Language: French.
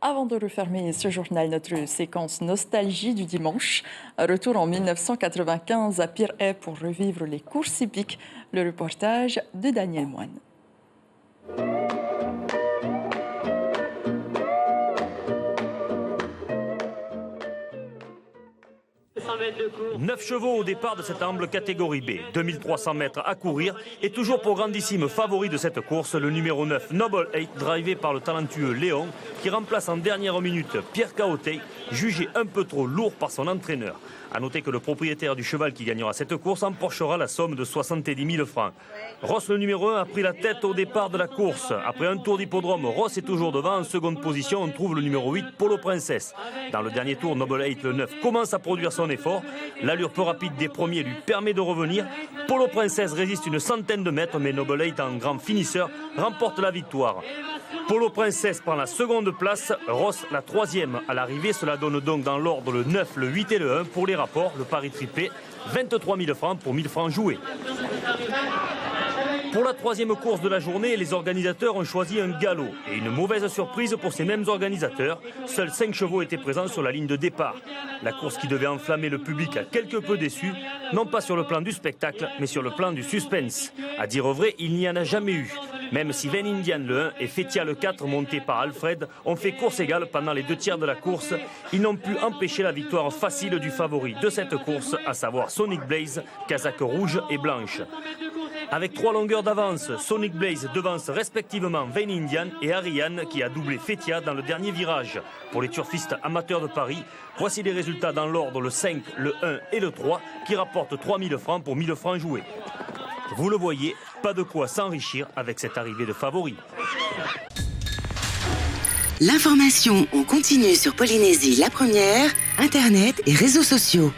Avant de refermer ce journal, notre séquence nostalgie du dimanche. Retour en 1995 à Pirée pour revivre les courses hippiques. Le reportage de Daniel Moine. 9 chevaux au départ de cette humble catégorie B, 2300 mètres à courir et toujours pour grandissime favori de cette course, le numéro 9 Noble 8, drivé par le talentueux Léon qui remplace en dernière minute Pierre Caotey, jugé un peu trop lourd par son entraîneur. A noter que le propriétaire du cheval qui gagnera cette course empochera la somme de 70 000 francs. Ross, le numéro 1, a pris la tête au départ de la course. Après un tour d'hippodrome, Ross est toujours devant. En seconde position, on trouve le numéro 8, Polo Princess. Dans le dernier tour, Noble 8, le 9, commence à produire son effort. L'allure peu rapide des premiers lui permet de revenir. Polo Princess résiste une centaine de mètres, mais Noble 8, en grand finisseur, remporte la victoire. Polo Princess prend la seconde place, Ross la troisième à l'arrivée. Cela donne donc dans l'ordre le 9, le 8 et le 1 pour les rapports. Le pari triplé, 23 000 francs pour 1000 francs joués. Pour la troisième course de la journée, les organisateurs ont choisi un galop. Et une mauvaise surprise pour ces mêmes organisateurs. Seuls 5 chevaux étaient présents sur la ligne de départ. La course qui devait enflammer le public a quelque peu déçu, non pas sur le plan du spectacle, mais sur le plan du suspense. À dire vrai, il n'y en a jamais eu. Même si Van Indian le 1 et Fetia le 4, montés par Alfred, ont fait course égale pendant les 2 tiers de la course, ils n'ont pu empêcher la victoire facile du favori de cette course, à savoir Sonic Blaze, casaque rouge et blanche. Avec 3 longueurs d'avance, Sonic Blaze devance respectivement Van Indian et Ariane qui a doublé Fetia dans le dernier virage. Pour les turfistes amateurs de Paris, voici les résultats dans l'ordre le 5, le 1 et le 3 qui rapportent 3 000 francs pour 1000 francs joués. Vous le voyez, pas de quoi s'enrichir avec cette arrivée de favoris. L'information en continu sur Polynésie la première, Internet et réseaux sociaux.